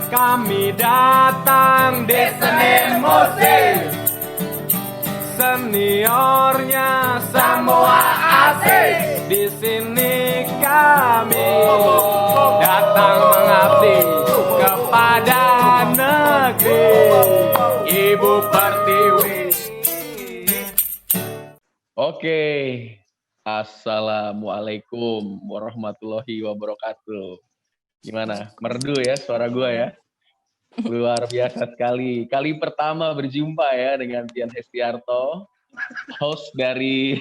Kami datang di seni musik, seniornya semua asik. Di sini kami datang mengabdi kepada negeri Ibu Pertiwi. Oke, assalamualaikum warahmatullahi wabarakatuh. Gimana? Merdu ya suara gue ya? Luar biasa sekali. Kali pertama berjumpa ya dengan Tian Hestiarto, host dari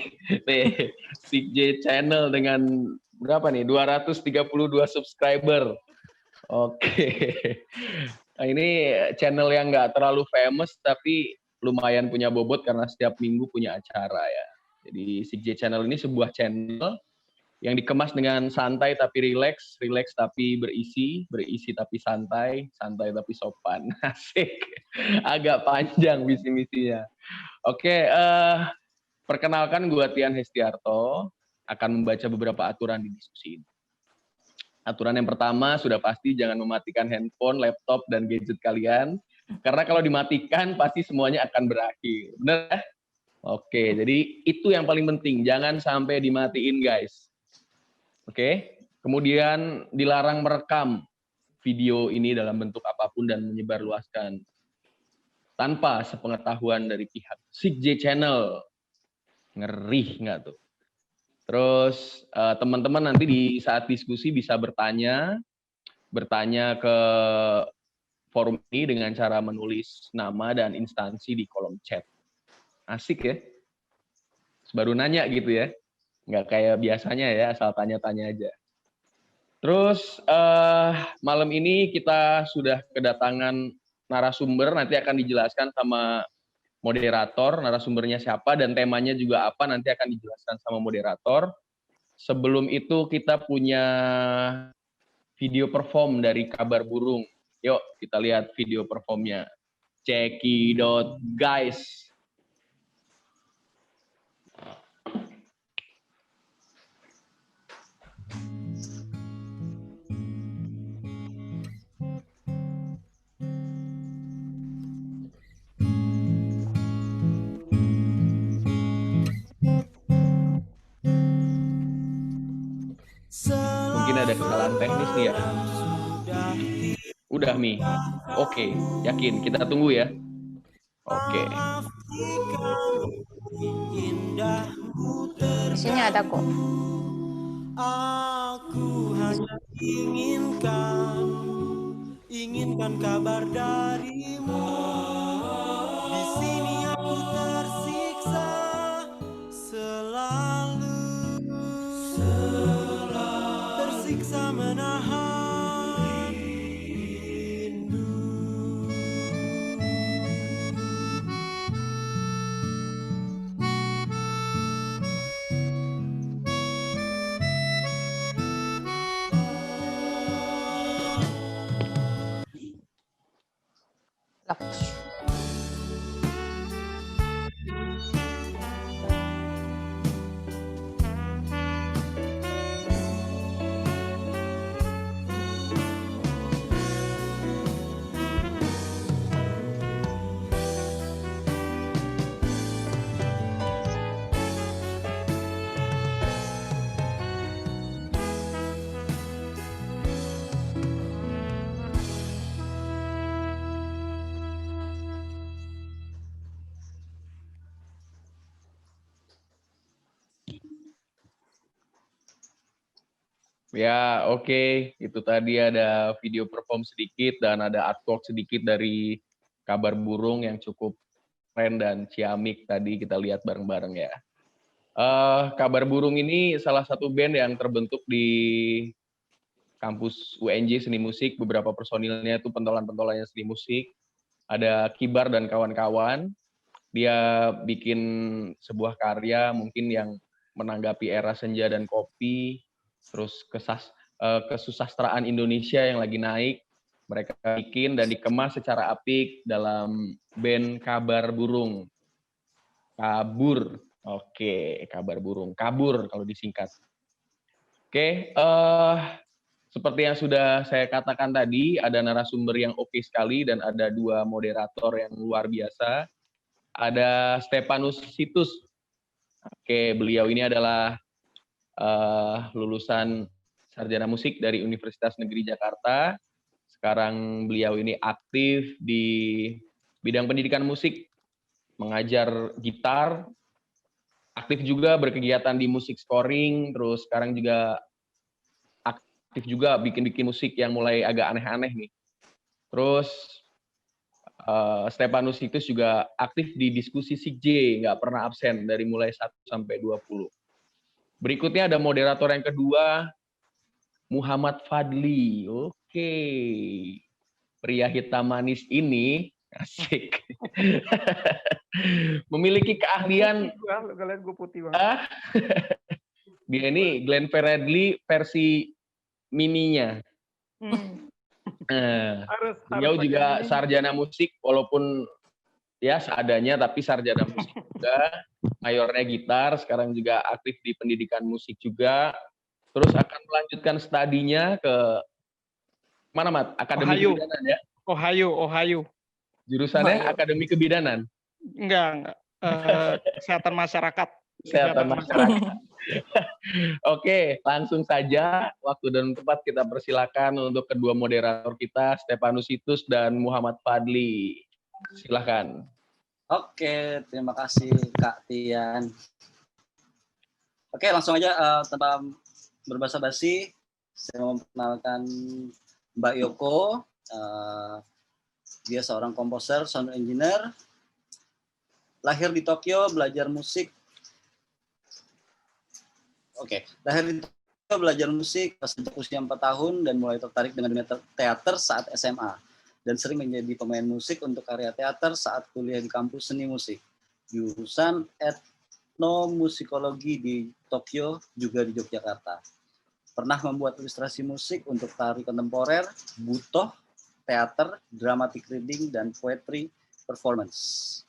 SIGJ Channel dengan berapa nih? 232 subscriber. Oke. Nah, ini channel yang nggak terlalu famous tapi lumayan punya bobot karena setiap minggu punya acara ya. Jadi SIGJ Channel ini sebuah channel yang dikemas dengan santai tapi rileks, rileks tapi berisi, berisi tapi santai, santai tapi sopan. Asik. Agak panjang visi misinya. Oke, perkenalkan gue Tian Hestiarto akan membaca beberapa aturan di diskusi ini. Aturan yang pertama sudah pasti jangan mematikan handphone, laptop, dan gadget kalian. Karena kalau dimatikan pasti semuanya akan berakhir. Bener ya? Oke, jadi itu yang paling penting. Jangan sampai dimatiin guys. Oke, kemudian dilarang merekam video ini dalam bentuk apapun dan menyebarluaskan tanpa sepengetahuan dari pihak SIGJ Channel. Ngeri nggak tuh? Terus teman-teman nanti di saat diskusi bisa bertanya ke forum ini dengan cara menulis nama dan instansi di kolom chat. Asik ya? Baru nanya gitu ya? Nggak kayak biasanya ya, asal tanya-tanya aja. Terus malam ini kita sudah kedatangan narasumber, nanti akan dijelaskan sama moderator, narasumbernya siapa dan temanya juga apa, nanti akan dijelaskan sama moderator. Sebelum itu kita punya video perform dari Kabar Burung. Yuk kita lihat video performnya. Cekidot guys. Mungkin ada kesalahan teknis nih ya. Udah Mi. Oke, yakin. Kita tunggu ya. Oke. Di sini ada kok. Aku hanya inginkan kabar darimu. Di sini aku tersiksa selalu tersiksa menahan rindu. Ya, oke. Itu tadi ada video perform sedikit dan ada artwork sedikit dari Kabar Burung yang cukup keren dan ciamik tadi kita lihat bareng-bareng ya. Kabar Burung ini salah satu band yang terbentuk di kampus UNJ Seni Musik. Beberapa personilnya itu pentolan-pentolannya seni musik. Ada Kibar dan kawan-kawan. Dia bikin sebuah karya mungkin yang menanggapi era senja dan kopi, terus kesusastraan Indonesia yang lagi naik, mereka bikin dan dikemas secara apik dalam band Kabar Burung. Kabur, oke, Kabar Burung, kabur kalau disingkat. Oke, seperti yang sudah saya katakan tadi, ada narasumber yang oke sekali dan ada 2 moderator yang luar biasa. Ada Stepanus Situs. Oke, beliau ini adalah lulusan sarjana musik dari Universitas Negeri Jakarta. Sekarang beliau ini aktif di bidang pendidikan musik, mengajar gitar, aktif juga berkegiatan di musik scoring, terus sekarang juga aktif juga bikin-bikin musik yang mulai agak aneh-aneh nih. Terus Stepanus Situs juga aktif di diskusi SIGJ, nggak pernah absen dari mulai 1 sampai 20. Berikutnya ada moderator yang kedua, Muhammad Fadli. Oke. Pria hitam manis ini, asik. Memiliki keahlian. Kalian gue putih banget. Dia ini Glenn Fredly versi mininya. Beliau juga sarjana musik, walaupun ya seadanya, tapi sarjana musik juga. Mayornya gitar, sekarang juga aktif di pendidikan musik juga. Terus akan melanjutkan studinya ke mana, Mat? Akademi Ohio. Kebidanan ya? Ohio. Jurusannya Akademi Kebidanan? Enggak. Kesehatan masyarakat. Kesehatan masyarakat. Oke, langsung saja waktu dan tempat kita persilakan untuk kedua moderator kita, Stepanus Situs dan Muhammad Fadli. Silakan. Oke, terima kasih Kak Tian. Oke, langsung aja tanpa berbasa-basi, saya mau memperkenalkan Mbak Yoko. Dia seorang komposer, sound engineer, lahir di Tokyo, belajar musik. Lahir di Tokyo, belajar musik sejak usia 4 tahun dan mulai tertarik dengan dunia teater saat SMA. Dan sering menjadi pemain musik untuk karya teater saat kuliah di kampus seni musik. Jurusan etnomusikologi di Tokyo, juga di Yogyakarta. Pernah membuat ilustrasi musik untuk tari kontemporer, butoh, teater, dramatic reading, dan poetry performance.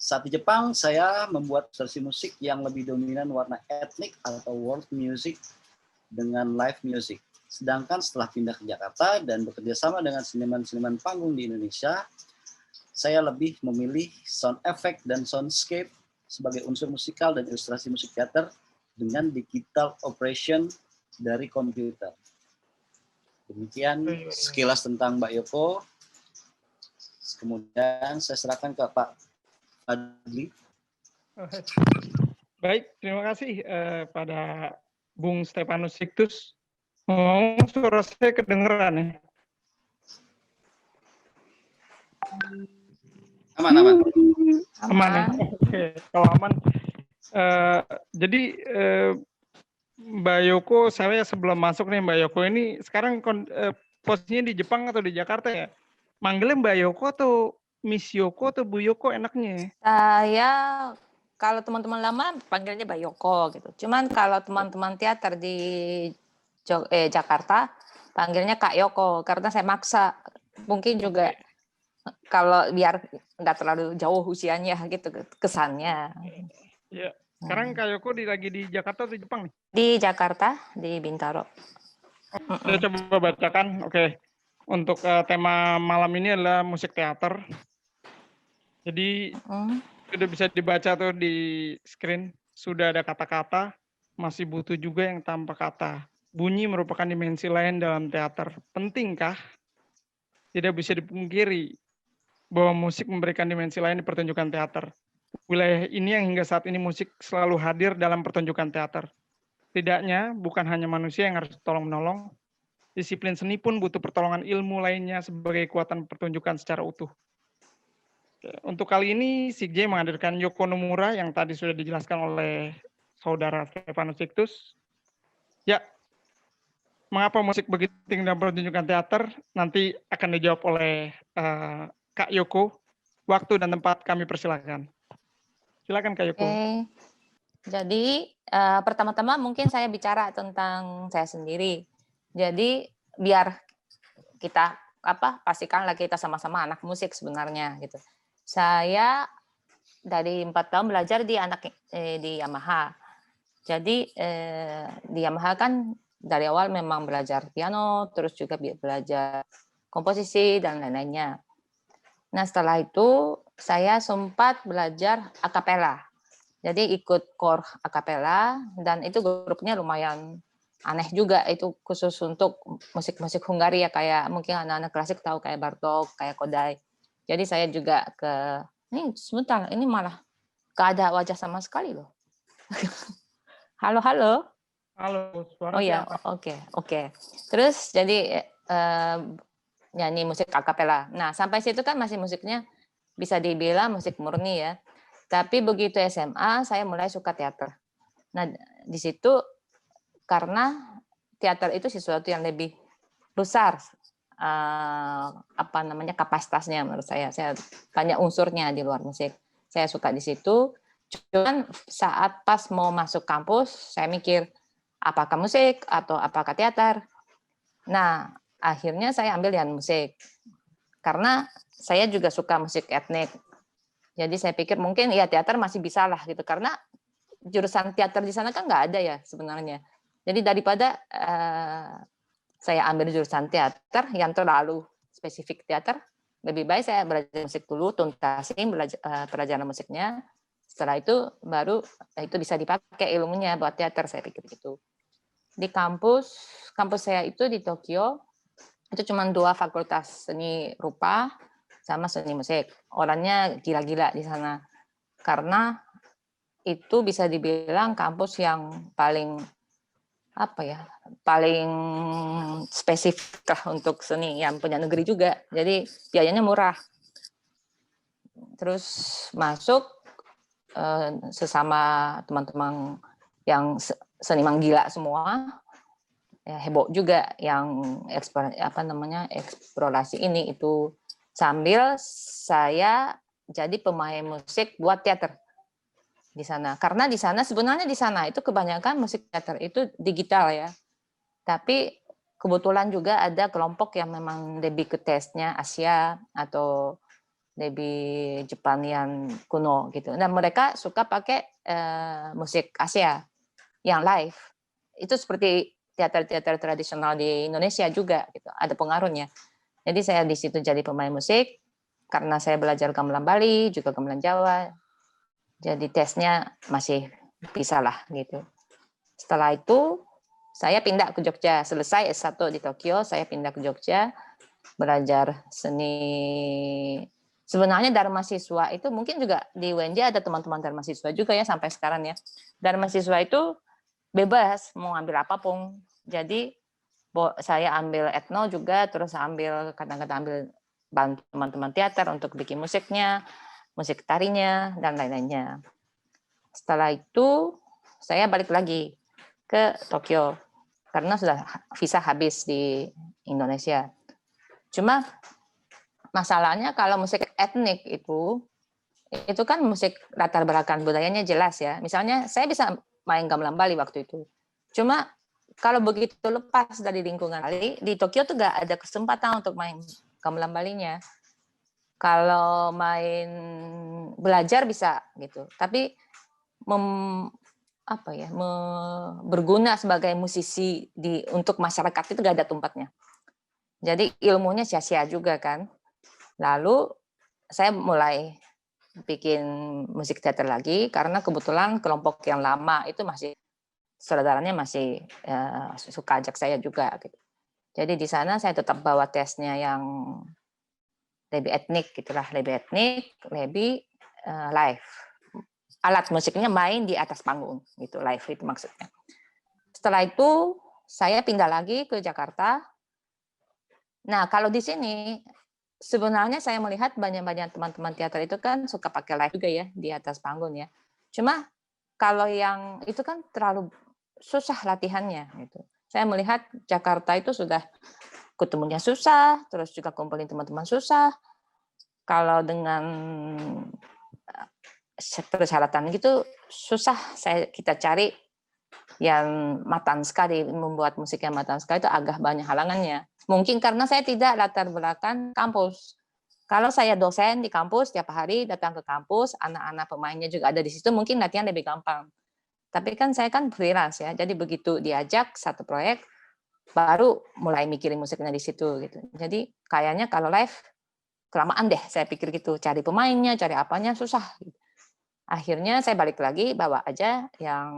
Saat di Jepang, saya membuat ilustrasi musik yang lebih dominan warna etnik atau world music dengan live music. Sedangkan setelah pindah ke Jakarta dan bekerja sama dengan seniman-seniman panggung di Indonesia, saya lebih memilih sound effect dan soundscape sebagai unsur musikal dan ilustrasi musik teater dengan digital operation dari komputer. Demikian sekilas tentang Mbak Yoko. Kemudian saya serahkan ke Pak Fadli. Baik, terima kasih pada Bung Stepanus Situs. Suara saya kedengeran ya? Aman. Aman ya? Oke, kalau aman. Jadi Mbak Yoko, saya sebelum masuk nih Mbak Yoko ini sekarang posisinya di Jepang atau di Jakarta ya? Manggilnya Mbak Yoko atau Miss Yoko atau Bu Yoko enaknya? Saya kalau teman-teman lama panggilnya Mbak Yoko gitu. Cuman kalau teman-teman teater di Jakarta panggilnya Kak Yoko karena saya maksa. Mungkin juga kalau biar nggak terlalu jauh usianya gitu kesannya. Ya. Sekarang Kak Yoko lagi di Jakarta atau di Jepang nih? Di Jakarta, di Bintaro. Saya coba bacakan. Oke. Untuk tema malam ini adalah musik teater. Jadi sudah bisa dibaca tuh di screen. Sudah ada kata-kata, masih butuh juga yang tanpa kata. Bunyi merupakan dimensi lain dalam teater. Pentingkah? Tidak bisa dipungkiri bahwa musik memberikan dimensi lain di pertunjukan teater. Wilayah ini yang hingga saat ini musik selalu hadir dalam pertunjukan teater. Tidaknya, bukan hanya manusia yang harus tolong-menolong, disiplin seni pun butuh pertolongan ilmu lainnya sebagai kekuatan pertunjukan secara utuh. Untuk kali ini, SIGJ menghadirkan Yoko Nomura yang tadi sudah dijelaskan oleh saudara Stepanus Situs. Ya, mengapa musik begitu penting dalam pertunjukan teater? Nanti akan dijawab oleh Kak Yoko. Waktu dan tempat kami persilakan. Silakan Kak Yoko. Oke. Jadi pertama-tama mungkin saya bicara tentang saya sendiri. Jadi biar kita pastikanlah kita sama-sama anak musik sebenarnya gitu. Saya dari 4 tahun belajar di Yamaha. Jadi di Yamaha kan dari awal memang belajar piano, terus juga belajar komposisi dan lain-lainnya. Nah, setelah itu saya sempat belajar akapela. Jadi ikut core akapela, dan itu grupnya lumayan aneh juga, itu khusus untuk musik-musik Hungaria, kayak mungkin anak-anak klasik tahu kayak Bartók, kayak Kodály. Jadi saya juga ini sebentar, ini malah gak ada wajah sama sekali loh. Halo, halo. Halo, suara Oh ya, siapa? oke. Terus jadi nyanyi musik akapela. Nah, sampai situ kan masih musiknya bisa dibilang musik murni ya. Tapi begitu SMA saya mulai suka teater. Nah, di situ karena teater itu sesuatu yang lebih besar kapasitasnya menurut saya. Saya banyak unsurnya di luar musik. Saya suka di situ. Cuman saat pas mau masuk kampus, saya mikir apakah musik atau apakah teater. Nah, akhirnya saya ambil yang musik. Karena saya juga suka musik etnik. Jadi saya pikir mungkin ya teater masih bisa lah gitu. Karena jurusan teater di sana kan nggak ada ya sebenarnya. Jadi daripada saya ambil jurusan teater yang terlalu spesifik teater, lebih baik saya belajar musik dulu, tuntasin pelajaran musiknya. Setelah itu baru itu bisa dipakai ilmunya buat teater, saya pikir gitu. Di kampus saya itu di Tokyo, itu cuma 2 fakultas, seni rupa sama seni musik. Orangnya gila-gila di sana. Karena itu bisa dibilang kampus yang paling paling spesifik lah untuk seni, yang punya negeri juga. Jadi biayanya murah. Terus masuk sesama teman-teman yang seniman gila semua, ya heboh juga yang eksplorasi ini itu, sambil saya jadi pemain musik buat teater di sana. Karena di sana sebenarnya itu kebanyakan musik teater itu digital ya. Tapi kebetulan juga ada kelompok yang memang lebih ke taste-nya Asia atau lebih Jepang yang kuno gitu. Nah, mereka suka pakai musik Asia yang live. Itu seperti teater-teater tradisional di Indonesia juga gitu. Ada pengaruhnya. Jadi saya di situ jadi pemain musik karena saya belajar gamelan Bali, juga gamelan Jawa. Jadi tesnya masih bisa lah gitu. Setelah itu saya pindah ke Jogja. Selesai S1 di Tokyo, saya pindah ke Jogja belajar seni. Sebenarnya Dharma Siswa itu mungkin juga di UNJ ada teman-teman Dharma Siswa juga ya sampai sekarang ya. Dharma Siswa itu bebas mau ambil apapun. Jadi saya ambil etno juga, terus kadang-kadang ambil bantu teman-teman teater untuk bikin musiknya, musik tarinya, dan lain-lainnya. Setelah itu saya balik lagi ke Tokyo karena sudah visa habis di Indonesia. Cuma masalahnya kalau musik etnik itu kan musik latar belakang budayanya jelas ya. Misalnya saya bisa main gamelan Bali waktu itu. Cuma kalau begitu lepas dari lingkungan Bali, di Tokyo tuh nggak ada kesempatan untuk main gamelan Balinya. Kalau main belajar bisa gitu, tapi berguna sebagai musisi untuk masyarakat itu nggak ada tempatnya. Jadi ilmunya sia-sia juga kan. Lalu saya mulai bikin musik teater lagi karena kebetulan kelompok yang lama itu saudaranya masih suka ajak saya juga gitu. Jadi di sana saya tetap bawa tesnya yang lebih etnik gitulah, lebih live. Alat musiknya main di atas panggung gitu, live itu maksudnya. Setelah itu saya pindah lagi ke Jakarta. Nah, kalau di sini sebenarnya saya melihat banyak teman-teman teater itu kan suka pakai live juga ya di atas panggung ya. Cuma kalau yang itu kan terlalu susah latihannya gitu. Saya melihat Jakarta itu sudah ketemunya susah, terus juga kumpulin teman-teman susah. Kalau dengan persyaratan gitu susah kita cari yang matang sekali, membuat musik yang matang sekali itu agak banyak halangannya. Mungkin karena saya tidak latar belakang kampus. Kalau saya dosen di kampus, tiap hari datang ke kampus, anak-anak pemainnya juga ada di situ, mungkin latihan lebih gampang. Tapi kan saya kan freelance ya, jadi begitu diajak satu proyek, baru mulai mikirin musiknya di situ gitu. Jadi kayaknya kalau live kelamaan deh, saya pikir gitu, cari pemainnya, cari apanya susah. Akhirnya saya balik lagi, bawa aja yang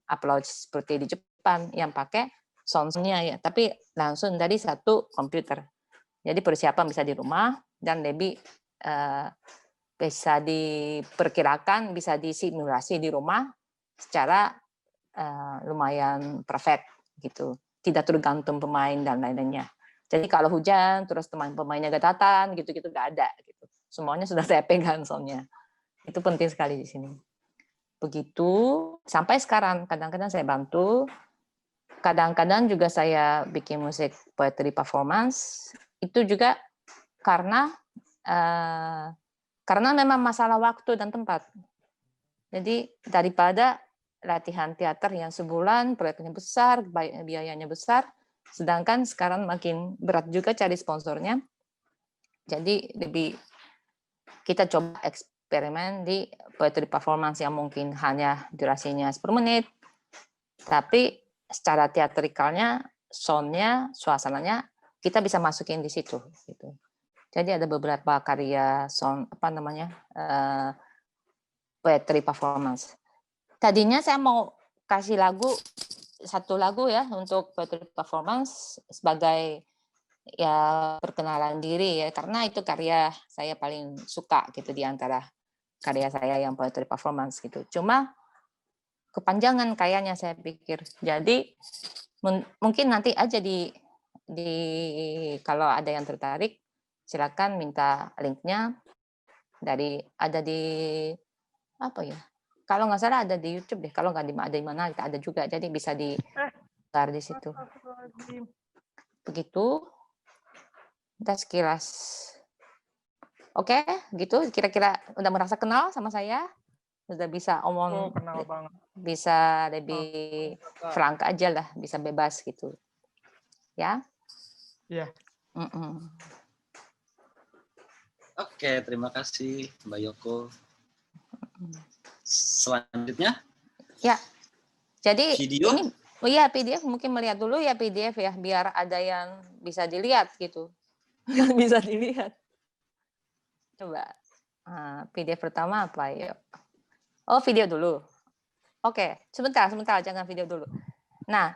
upload seperti di Jepang yang pakai sound-nya ya, tapi langsung dari satu komputer. Jadi persiapan bisa di rumah dan lebih bisa diperkirakan, bisa disimulasi di rumah secara lumayan perfect gitu. Tidak tergantung pemain dan lain-lainnya. Jadi kalau hujan, terus pemainnya gak datang, gitu-gitu gak ada. Gitu. Semuanya sudah saya pegang soalnya. Itu penting sekali di sini. Begitu, sampai sekarang kadang-kadang saya bantu, kadang-kadang juga saya bikin musik poetry performance, itu juga karena memang masalah waktu dan tempat. Jadi daripada latihan teater yang sebulan, proyeknya besar, biayanya besar, sedangkan sekarang makin berat juga cari sponsornya. Jadi lebih kita coba eksperimen di poetry performance yang mungkin hanya durasinya 10 menit, tapi secara teatrikalnya, sound-nya, suasananya kita bisa masukin di situ. Gitu. Jadi ada beberapa karya sound poetry performance. Tadinya saya mau kasih satu lagu ya untuk poetry performance sebagai ya perkenalan diri ya, karena itu karya saya paling suka gitu di antara karya saya yang poetry performance gitu. Cuma kepanjangan kayaknya saya pikir. Jadi mungkin nanti aja di kalau ada yang tertarik silakan minta linknya ada di apa ya? Kalau nggak salah ada di YouTube deh. Kalau nggak ada di mana ada juga. Jadi bisa di situ. Begitu. Kita sekilas. Oke, gitu. Kira-kira udah merasa kenal sama saya? Sudah bisa omong. Kenal banget. Bisa lebih frank aja lah. Bisa bebas gitu. Ya? Iya. Oke, terima kasih Mbak Yoko. Selanjutnya? Ya, jadi video? ini, iya PDF mungkin melihat dulu ya PDF ya, biar ada yang bisa dilihat gitu. Bisa dilihat. Coba, PDF pertama apa ya? Oh, video dulu. Oke, sebentar, jangan video dulu. Nah,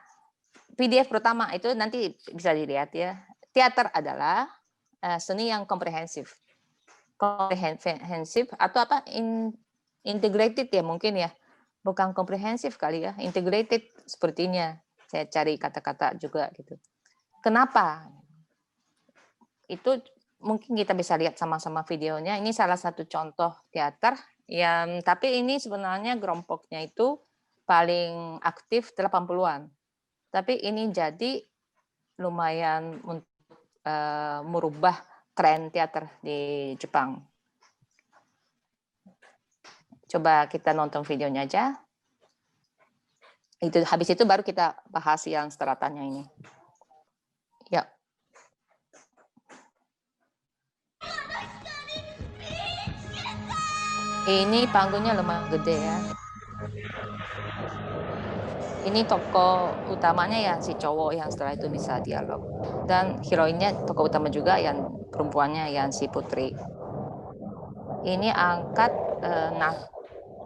PDF pertama itu nanti bisa dilihat ya. Teater adalah seni yang komprehensif. Komprehensif atau apa? Integrated ya mungkin ya. Bukan komprehensif kali ya. Integrated sepertinya. Saya cari kata-kata juga gitu. Kenapa? Itu mungkin kita bisa lihat sama-sama videonya. Ini salah satu contoh teater yang tapi ini sebenarnya kelompoknya itu paling aktif 80-an. Tapi ini jadi lumayan untuk merubah tren teater di Jepang. Coba kita nonton videonya aja. Itu habis itu baru kita bahas yang stratanya ini. Ya. Ini panggungnya lumayan gede ya. Ini tokoh utamanya yang si cowok yang setelah itu bisa dialog. Dan heroinnya tokoh utama juga yang perempuannya yang si putri. Ini angkat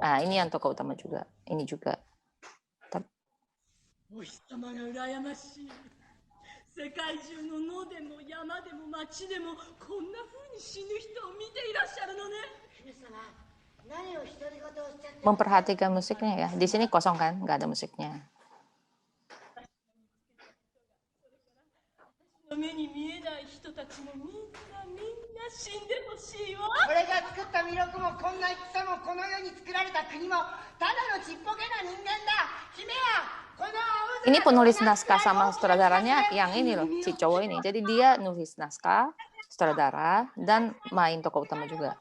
ini yang tokoh utama juga. Ini juga. Memperhatikan musiknya ya. Di sini kosong kan, nggak ada musiknya. Ini penulis naskah sama sutradaranya yang ini loh, si cowok ini. Jadi dia nulis naskah, sutradara, dan main tokoh utama juga.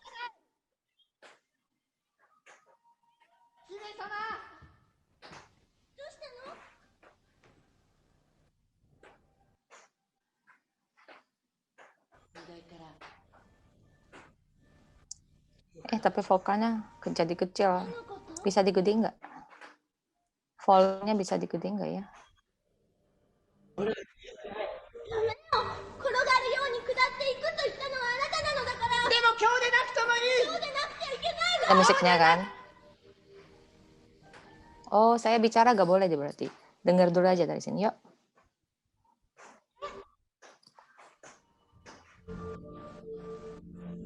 Tapi vokalnya jadi kecil. Bisa digedein nggak? Volumenya bisa digedein nggak ya? Ada musiknya kan? Oh, saya bicara gak boleh deh berarti. Dengar dulu aja dari sini, yuk.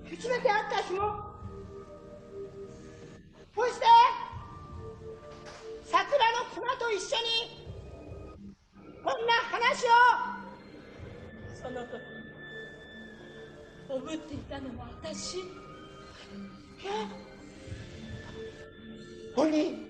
初めて会った日もこうして桜の妻と一緒にこんな話をその時おぶっていたのは私鬼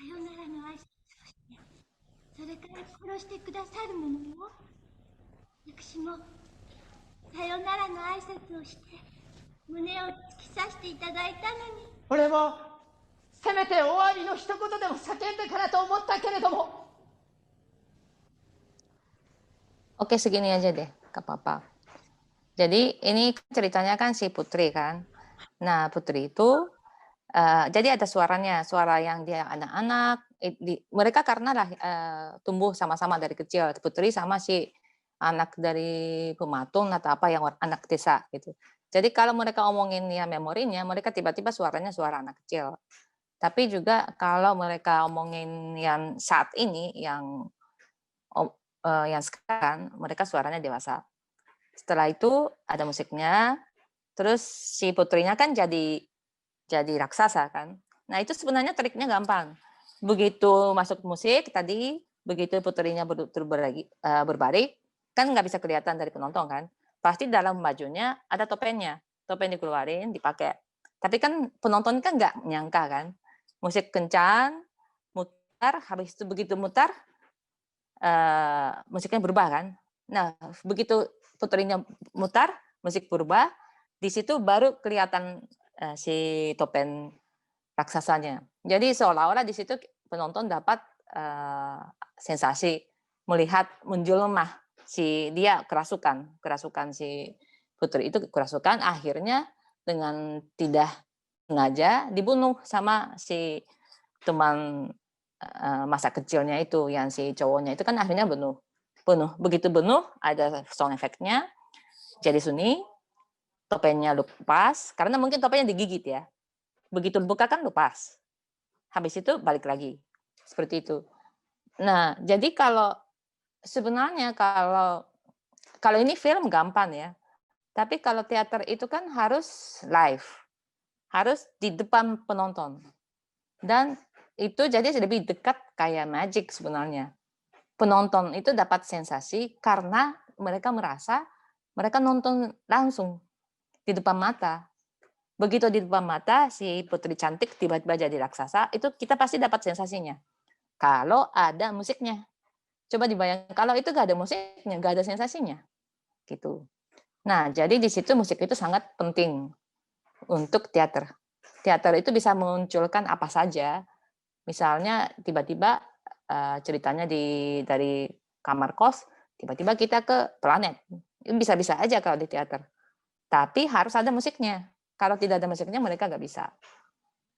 さよならの挨拶をしてそれから殺してくださるものよ私もさよならの挨拶をして胸を突き刺していただいたのに俺もせめて終わりの一言でも叫んでからと思ったけれども Oke, segini aja deh, gak apa-apa. Jadi ini ceritanya kan si Putri kan. Nah, Putri itu jadi ada suaranya, suara yang dia anak-anak. Mereka karena lah tumbuh sama-sama dari kecil. Putri sama si anak dari Pematun atau apa yang anak desa gitu. Jadi kalau mereka omongin ya memorinya, mereka tiba-tiba suaranya suara anak kecil. Tapi juga kalau mereka omongin yang saat ini, yang sekarang, mereka suaranya dewasa. Setelah itu ada musiknya, terus si putrinya kan jadi raksasa kan. Nah itu sebenarnya triknya gampang. Begitu masuk musik tadi, begitu putrinya berbalik, kan nggak bisa kelihatan dari penonton kan. Pasti dalam bajunya ada topengnya, topeng dikeluarin, dipakai. Tapi kan penonton kan nggak nyangka kan. Musik kencang, mutar, habis itu begitu mutar, musiknya berubah kan. Nah begitu putrinya mutar, musik berubah, di situ baru kelihatan si topeng raksasanya. Jadi seolah-olah di situ penonton dapat sensasi melihat menjelma si dia kerasukan si putri itu kerasukan, akhirnya dengan tidak sengaja dibunuh sama si teman masa kecilnya itu, yang si cowoknya itu kan akhirnya bunuh. Begitu bunuh ada sound effect-nya, jadi sunyi, topengnya lepas, karena mungkin topengnya digigit ya. Begitu buka kan lepas. Habis itu balik lagi. Seperti itu. Nah, jadi sebenarnya kalau ini film gampang ya. Tapi kalau teater itu kan harus live. Harus di depan penonton. Dan itu jadi lebih dekat kayak magic sebenarnya. Penonton itu dapat sensasi karena mereka merasa mereka nonton langsung di depan mata. Begitu di depan mata si putri cantik tiba-tiba jadi raksasa, itu kita pasti dapat sensasinya. Kalau ada musiknya. Coba dibayangkan kalau itu gak ada musiknya, gak ada sensasinya. Gitu. Nah, jadi di situ musik itu sangat penting untuk teater. Teater itu bisa memunculkan apa saja. Misalnya tiba-tiba ceritanya dari kamar kos, tiba-tiba kita ke planet. Bisa-bisa aja kalau di teater. Tapi harus ada musiknya. Kalau tidak ada musiknya mereka nggak bisa.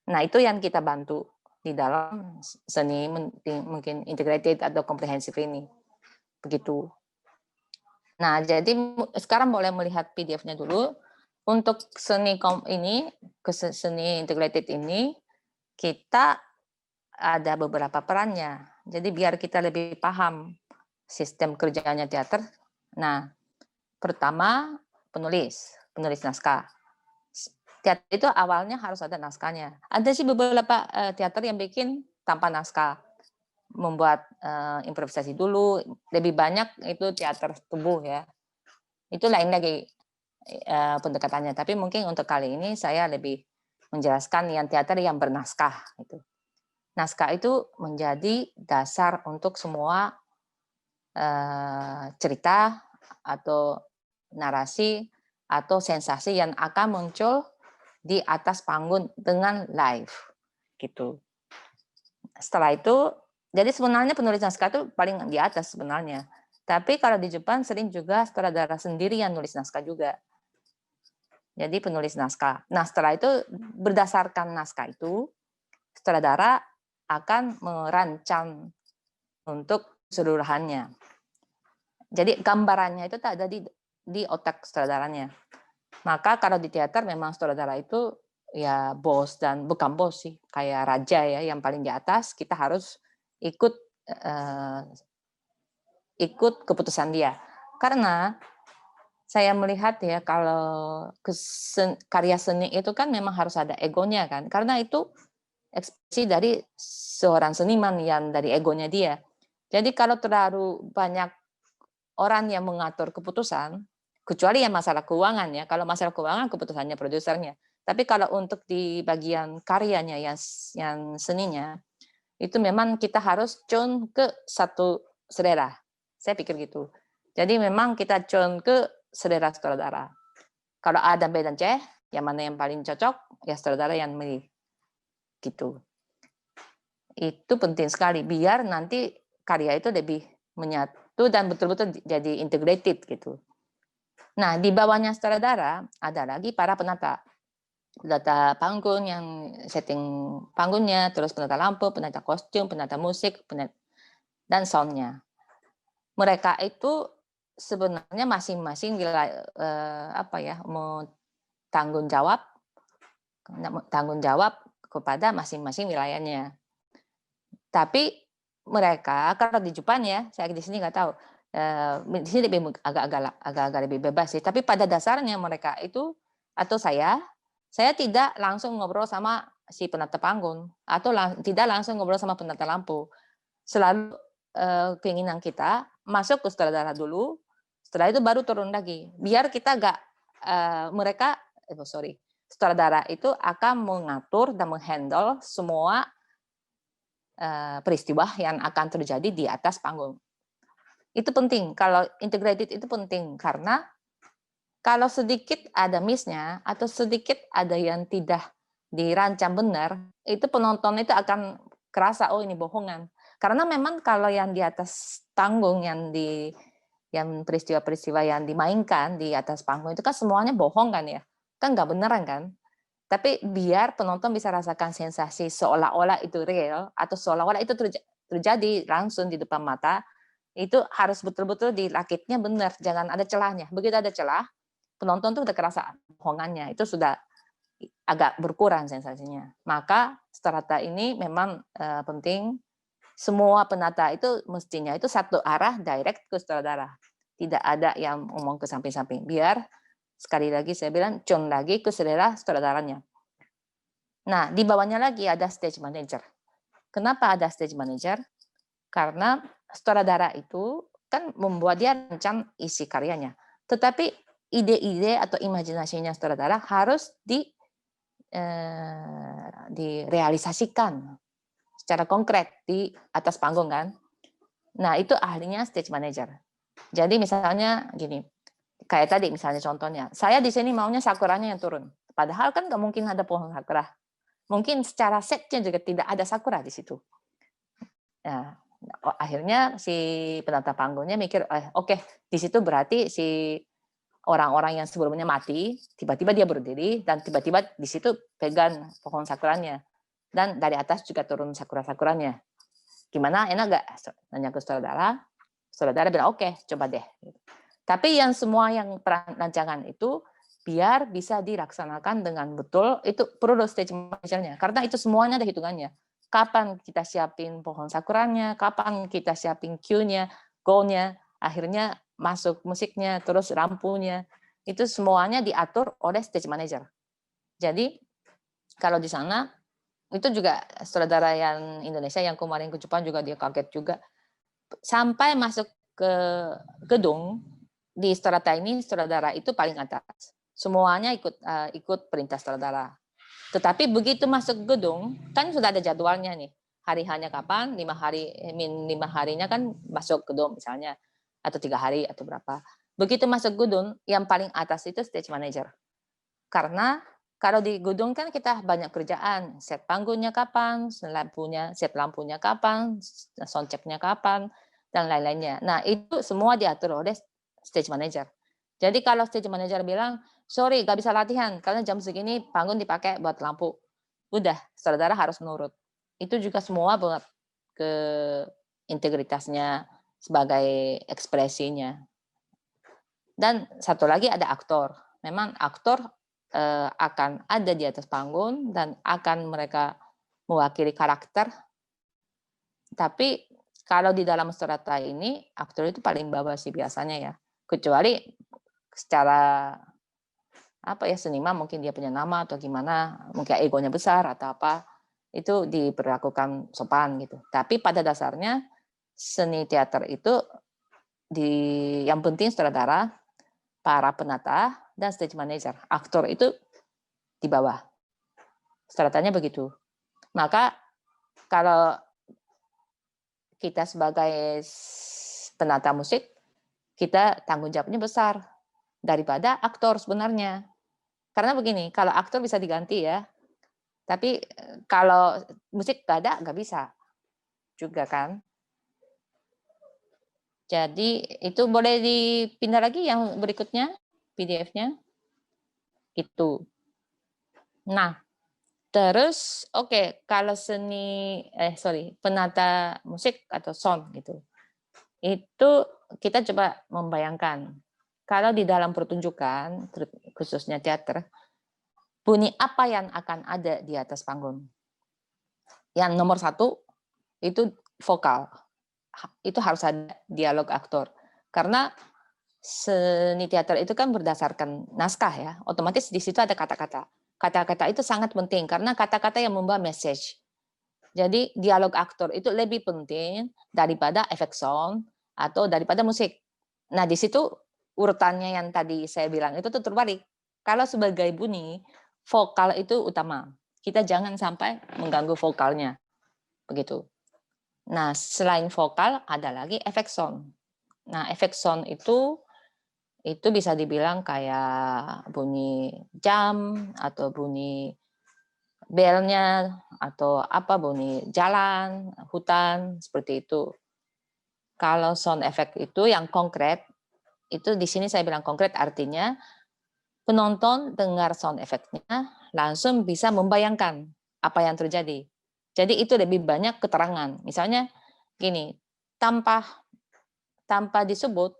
Nah, itu yang kita bantu di dalam seni mungkin integrated atau komprehensif ini. Begitu. Nah, jadi sekarang boleh melihat PDF-nya dulu. Untuk seni seni integrated ini, kita ada beberapa perannya. Jadi biar kita lebih paham sistem kerjanya teater. Nah, pertama penulis naskah. Teater itu awalnya harus ada naskahnya. Ada sih beberapa teater yang bikin tanpa naskah, membuat improvisasi dulu. Lebih banyak itu teater tubuh ya. Itu lain lagi pendekatannya. Tapi mungkin untuk kali ini saya lebih menjelaskan yang teater yang bernaskah. Itu. Naskah itu menjadi dasar untuk semua cerita atau narasi atau sensasi yang akan muncul di atas panggung dengan live gitu. Setelah itu, jadi sebenarnya penulis naskah itu paling di atas sebenarnya. Tapi kalau di Jepang sering juga sutradara sendiri yang nulis naskah juga. Jadi penulis naskah. Nah setelah itu berdasarkan naskah itu, sutradara akan merancang untuk keseluruhannya. Jadi gambarannya itu tak ada di otak sutradaranya. Maka kalau di teater memang sutradara itu ya bos dan bukan bos sih, kayak raja ya yang paling di atas, kita harus ikut keputusan dia. Karena saya melihat ya kalau karya seni itu kan memang harus ada egonya kan, karena itu ekspresi dari seorang seniman yang dari egonya dia. Jadi kalau terlalu banyak orang yang mengatur keputusan, kecuali yang masalah keuangan ya, kalau masalah keuangan keputusannya produsernya. Tapi kalau untuk di bagian karyanya yang seninya, itu memang kita harus tune ke satu selera. Saya pikir gitu. Jadi memang kita tune ke selera sutradara. Kalau A dan B dan C, yang mana yang paling cocok, ya sutradara yang milih. Gitu. Itu penting sekali, biar nanti karya itu lebih menyatu dan betul-betul jadi integrated gitu. Nah, di bawahnya sutradara ada lagi para penata panggung yang setting panggungnya, terus penata lampu, penata kostum, penata musik, dan soundnya. Mereka itu sebenarnya masing-masing mau tanggung jawab kepada masing-masing wilayahnya. Tapi mereka kalau di Jepang ya, saya di sini nggak tahu. Di sini agak-agak lebih bebas sih. Tapi pada dasarnya mereka itu atau saya tidak langsung ngobrol sama si penata panggung atau tidak langsung ngobrol sama penata lampu. Selalu keinginan kita masuk ke sutradara dulu, setelah itu baru turun lagi. Biar kita sutradara itu akan mengatur dan menghandle semua peristiwa yang akan terjadi di atas panggung. Itu penting. Kalau integrated itu penting karena kalau sedikit ada miss-nya atau sedikit ada yang tidak dirancang benar, itu penonton itu akan kerasa ini bohongan. Karena memang kalau yang di atas panggung yang peristiwa-peristiwa yang dimainkan di atas panggung itu kan semuanya bohong kan ya. Kan nggak beneran kan? Tapi biar penonton bisa rasakan sensasi seolah-olah itu real atau seolah-olah itu terjadi langsung di depan mata, itu harus betul-betul dirakitnya benar, jangan ada celahnya. Begitu ada celah, penonton tuh udah kerasa bohongannya, itu sudah agak berkurang sensasinya. Maka strata ini memang penting. Semua penata itu mestinya itu satu arah direct ke sutradara. Tidak ada yang ngomong ke samping-samping. Biar sekali lagi saya bilang, tune lagi ke selera sutradaranya. Nah, di bawahnya lagi ada stage manager. Kenapa ada stage manager? Karena sutradara itu kan membuat dia rancang isi karyanya. Tetapi ide-ide atau imajinasinya sutradara harus direalisasikan secara konkret di atas panggung kan. Nah, itu ahlinya stage manager. Jadi misalnya gini, kayak tadi misalnya contohnya, saya di sini maunya sakuranya yang turun. Padahal kan nggak mungkin ada pohon sakura. Mungkin secara setnya juga tidak ada sakura di situ. Nah, akhirnya si penata panggungnya mikir, oke, di situ berarti si orang-orang yang sebelumnya mati, tiba-tiba dia berdiri dan tiba-tiba di situ pegang pohon sakuranya. dan dari atas juga turun sakura-sakuranya. Gimana, enak nggak? Nanya ke saudara. Saudara bilang, oke, coba deh. Tapi yang semua yang perancangan itu, biar bisa dilaksanakan dengan betul, itu perlu stage manajernya. Karena itu semuanya ada hitungannya. Kapan kita siapin pohon sakuranya, kapan kita siapin cue-nya, go-nya, akhirnya masuk musiknya, terus lampunya. Itu semuanya diatur oleh stage manager. Jadi, kalau di sana, itu juga saudara yang Indonesia yang kemarin ke Jepang juga dia kaget juga. Sampai masuk ke gedung di Strata ini, saudara itu paling atas. Semuanya ikut perintah saudara. Tetapi begitu masuk gedung, kan sudah ada jadwalnya nih. Hari-hanya kapan, 5 harinya kan masuk gedung misalnya, atau 3 hari atau berapa. Begitu masuk gedung, yang paling atas itu stage manager. Karena kalau di gedung kan kita banyak kerjaan, set panggungnya kapan, set lampunya kapan, soundchecknya kapan, dan lain-lainnya. Nah, itu semua diatur oleh stage manager. Jadi kalau stage manager bilang, sorry, gak bisa latihan, karena jam segini panggung dipakai buat lampu. Udah, saudara harus menurut. Itu juga semua buat ke integritasnya sebagai ekspresinya. Dan satu lagi ada aktor. Memang aktor akan ada di atas panggung dan akan mereka mewakili karakter. Tapi kalau di dalam strata ini, aktor itu paling bawah sih biasanya ya. Kecuali secara seniman mungkin dia punya nama atau gimana, mungkin egonya besar atau apa, itu diperlakukan sopan gitu. Tapi pada dasarnya seni teater itu yang penting sutradara, para penata, dan stage manager. Aktor itu di bawah. Stratanya begitu. Maka kalau kita sebagai penata musik, kita tanggung jawabnya besar daripada aktor sebenarnya. Karena begini, kalau aktor bisa diganti ya, tapi kalau musik nggak ada, nggak bisa juga kan. Jadi itu boleh dipindah lagi yang berikutnya, PDF-nya. Itu. Nah, terus kalau penata musik atau sound gitu. Itu kita coba membayangkan kalau di dalam pertunjukan, khususnya teater, bunyi apa yang akan ada di atas panggung. Yang nomor 1 itu vokal. Itu harus ada dialog aktor. Karena seni teater itu kan berdasarkan naskah ya, otomatis di situ ada kata-kata. Kata-kata itu sangat penting karena kata-kata yang membawa message. Jadi dialog aktor itu lebih penting daripada efek sound atau daripada musik. Nah di situ urutannya yang tadi saya bilang itu tuh terbalik. Kalau sebagai bunyi, vokal itu utama. Kita jangan sampai mengganggu vokalnya. Begitu. Nah, selain vokal ada lagi efek sound. Nah, efek sound itu bisa dibilang kayak bunyi jam atau bunyi belnya atau bunyi jalan, hutan, seperti itu. Kalau sound effect itu yang konkret, itu di sini saya bilang konkret artinya penonton dengar sound effect-nya langsung bisa membayangkan apa yang terjadi. Jadi itu lebih banyak keterangan. Misalnya gini, tanpa disebut,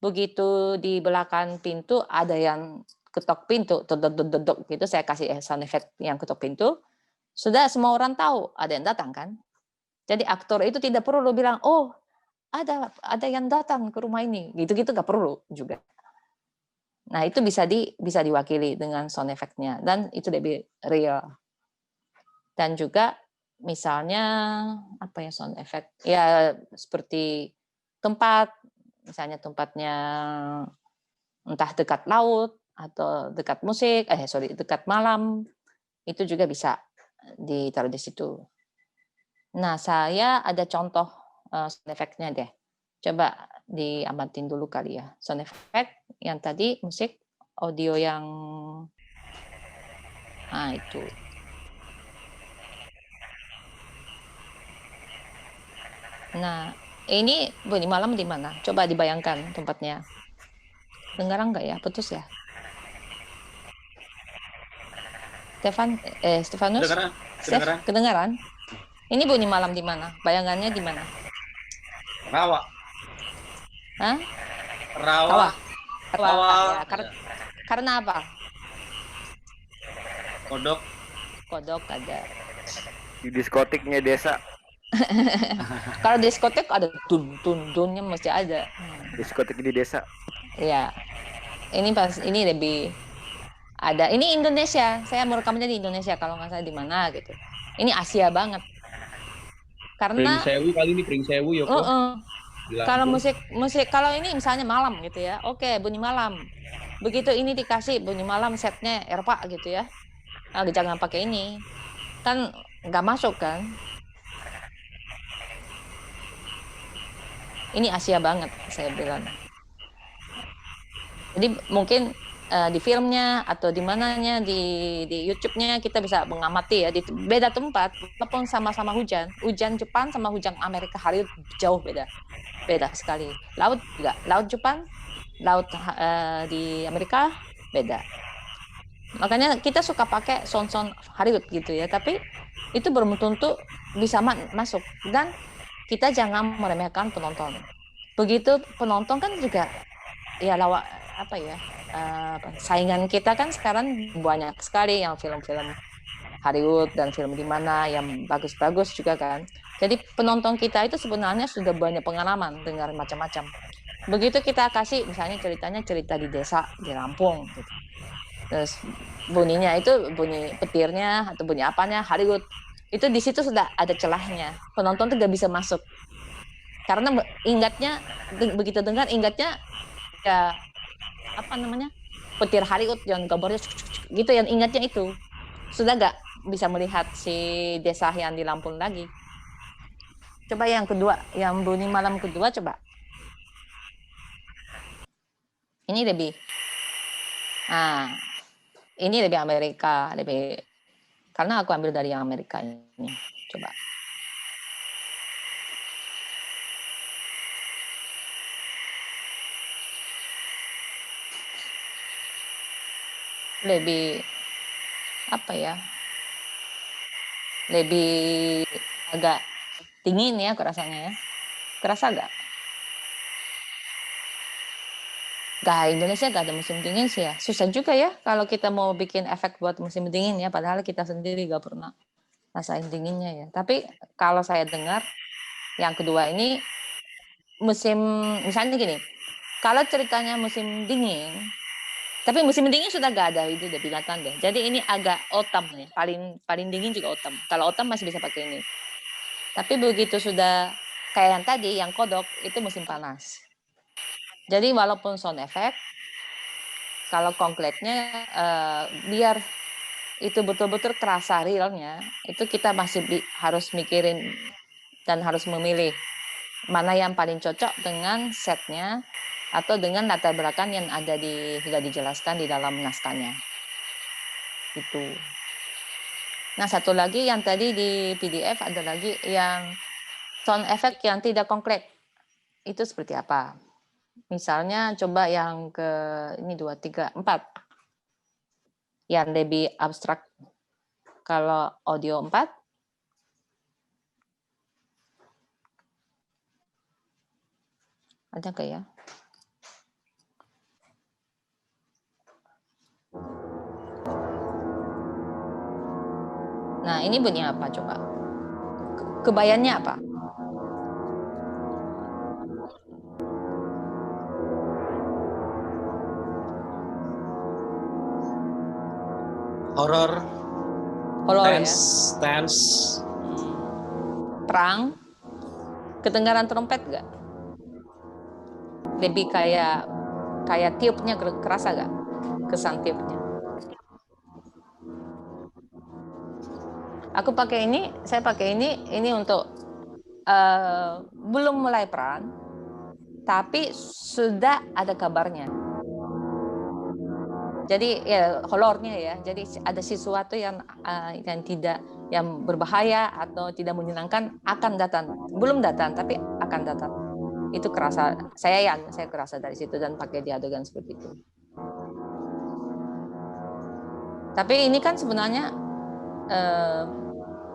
begitu di belakang pintu ada yang ketok pintu, dodok gitu, saya kasih sound effect yang ketok pintu, sudah semua orang tahu ada yang datang kan. Jadi aktor itu tidak perlu bilang, oh ada yang datang ke rumah ini, gitu-gitu nggak perlu juga. Nah itu bisa diwakili dengan sound effect-nya dan itu lebih real. Dan juga misalnya sound effect ya seperti tempat, misalnya tempatnya entah dekat laut atau dekat dekat malam, itu juga bisa ditaruh di situ. Nah saya ada contoh sound effect-nya deh. Coba diamatin dulu kali ya. Sound effect yang tadi musik, audio yang itu. Nah, ini bunyi malam di mana? Coba dibayangkan tempatnya. Dengar enggak ya? Putus ya? Stefanus? Chef, Kedengeran? kedengaran? Ini bunyi malam di mana? Bayangannya di mana? Rawa. Hah? Rawa. Rawa. Ya, Ya. karena apa? Kodok. Kodok ada. Di diskotiknya desa. Kalau diskotek ada tunnya mesti ada. Diskotik di desa. Iya. Ini lebih ada. Ini Indonesia. Saya merekamnya di Indonesia kalau nggak salah di mana gitu. Ini Asia banget. Karena Pring Sewu Yoko. kalau musik kalau ini misalnya malam gitu ya. Oke, bunyi malam. Begitu ini dikasih bunyi malam setnya Erpa gitu ya. Jangan pakai ini. Kan nggak masuk kan. Ini Asia banget saya bilang. Jadi mungkin di filmnya atau di mananya di YouTube-nya kita bisa mengamati ya di beda tempat walaupun sama-sama hujan Jepang sama hujan Amerika hari jauh beda sekali. Laut juga, laut Jepang, laut di Amerika beda. Makanya kita suka pakai sound Hollywood gitu ya, tapi itu belum tentu bisa masuk dan kita jangan meremehkan penonton. Begitu penonton kan juga ya saingan kita kan sekarang banyak sekali yang film-film Hollywood dan film di mana yang bagus-bagus juga kan. Jadi penonton kita itu sebenarnya sudah banyak pengalaman dengar macam-macam. Begitu kita kasih misalnya ceritanya cerita di desa di Lampung gitu. Terus bunyinya itu bunyi petirnya atau bunyi apanya Hollywood. Itu di situ sudah ada celahnya. Penonton tuh gak bisa masuk. Karena begitu dengar ingatnya ya petir Hollywood yang gambarnya gitu yang ingatnya itu sudah gak bisa melihat si desa yang di Lampung lagi. Coba yang kedua, yang bunyi malam kedua coba. Ini lebih ini lebih Amerika, karena aku ambil dari yang Amerika ini. Coba. Lebih lebih agak dingin ya rasanya ya. Kerasa gak? Indonesia gak ada musim dingin sih ya. Susah juga ya kalau kita mau bikin efek buat musim dingin ya. Padahal kita sendiri gak pernah rasain dinginnya ya. Tapi kalau saya dengar yang kedua ini misalnya gini. Kalau ceritanya musim dingin, tapi musim dingin sudah gak ada itu udah binatang deh. Jadi ini agak autumn nih. Paling dingin juga autumn. Kalau autumn masih bisa pakai ini. Tapi begitu sudah kayak yang tadi, yang kodok itu musim panas. Jadi walaupun sound effect, kalau konkretnya biar itu betul-betul kerasa realnya, itu kita masih harus mikirin dan harus memilih mana yang paling cocok dengan setnya atau dengan latar belakang yang ada sudah dijelaskan di dalam naskahnya. Gitu. Nah, satu lagi yang tadi di PDF ada lagi yang sound effect yang tidak konkret. Itu seperti apa? Misalnya coba yang ke ini 2, 3, 4. Yang lebih abstrak. Kalau audio 4. Ada nggak ya? Nah, ini bunyi apa coba? Kebayangnya apa? Horor ya. Tense. Perang. Kedengaran trompet nggak? Lebih kayak tiupnya kerasa nggak? Kesan tiupnya. Saya pakai ini untuk belum mulai perang, tapi sudah ada kabarnya. Jadi ya horornya ya. Jadi ada sesuatu yang berbahaya atau tidak menyenangkan akan datang. Belum datang tapi akan datang. Itu kerasa. Saya kerasa dari situ dan pakai di adegan seperti itu. Tapi ini kan sebenarnya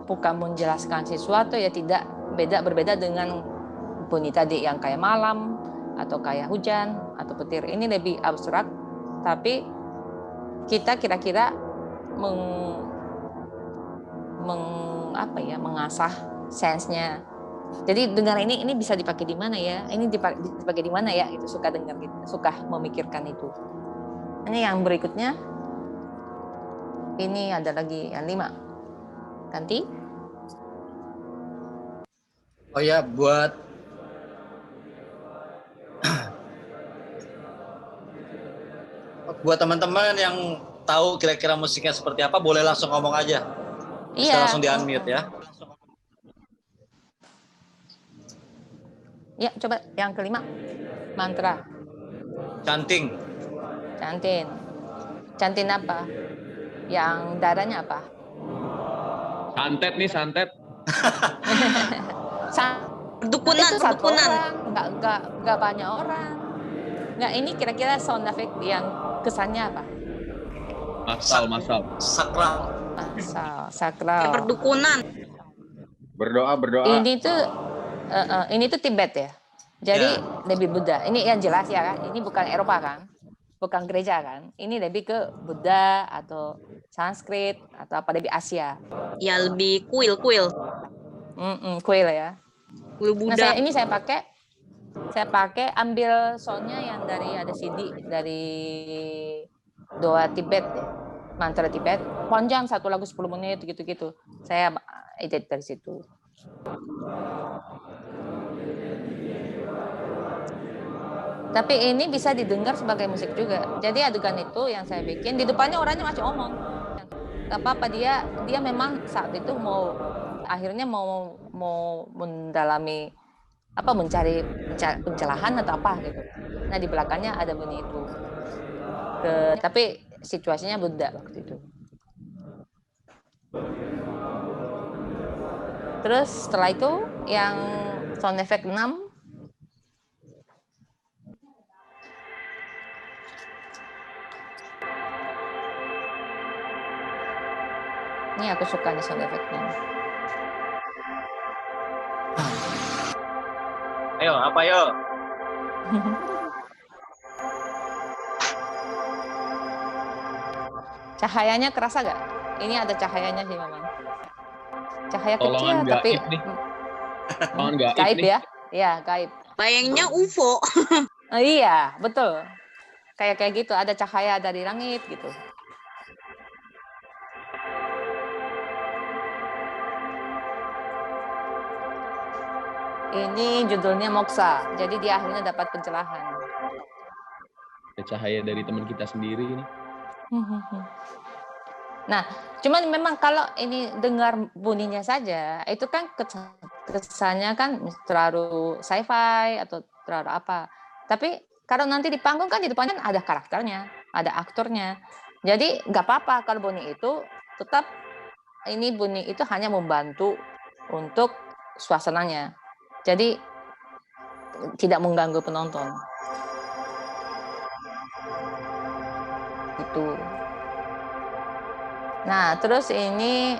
bukan menjelaskan sesuatu ya, tidak berbeda dengan bunyi tadi yang kayak malam atau kayak hujan atau petir. Ini lebih abstrak, tapi kita kira-kira mengasah sense-nya. Jadi dengar ini bisa dipakai di mana ya? Ini dipakai di mana ya? Itu suka dengar gitu, suka memikirkan itu. Ini yang berikutnya. Ini ada lagi yang 5. Ganti. Oh ya, buat teman-teman yang tahu kira-kira musiknya seperti apa, boleh langsung ngomong aja. Bisa langsung di-unmute ya. Ya, coba yang kelima. Mantra. Chanting. Chanting apa? Yang dadanya apa? Santet nih, santet. Perdukunan, itu satu orang, nggak banyak orang. Nggak, ini kira-kira sound effect yang kesannya apa? Masal. Sakral. Sakral. Perdukunan. Berdoa. Ini tuh Tibet ya. Jadi lebih Buddha. Ini yang jelas ya kan. Ini bukan Eropa kan. Bukan gereja kan. Ini lebih ke Buddha atau Sanskrit atau apa, lebih Asia. Ya lebih kuil. Kuil ya. Kuil Buddha. Nah, saya pakai ambil soundnya yang dari ada CD dari doa Tibet ya. Mantra Tibet. Panjang, satu lagu 10 menit gitu-gitu. Saya edit dari situ. Tapi ini bisa didengar sebagai musik juga. Jadi adegan itu yang saya bikin, di depannya orangnya masih ngomong. Gak apa-apa, dia memang saat itu akhirnya mau mendalami apa, mencari pencerahan atau apa gitu. Nah, di belakangnya ada bunyi itu. Tapi situasinya Buddha waktu itu. Terus setelah itu yang sound effect 6. Ini aku suka nih sound effect-nya. Ayo, apa yo? Cahayanya kerasa gak? Ini ada cahayanya sih memang. Cahaya Tolongan kecil tapi gaib ya. Iya, gaib. Bayangnya UFO. Iya, betul. Kayak gitu, ada cahaya dari langit gitu. Ini judulnya Moksa. Jadi dia akhirnya dapat pencerahan. Ada cahaya dari teman kita sendiri ini. Nah, cuman memang kalau ini dengar bunyinya saja, itu kan kesannya kan terlalu sci-fi atau terlalu apa. Tapi kalau nanti di panggung kan di depannya ada karakternya, ada aktornya. Jadi nggak apa-apa kalau bunyi itu tetap, ini bunyi itu hanya membantu untuk suasananya. Jadi tidak mengganggu penonton. Itu. Nah, terus ini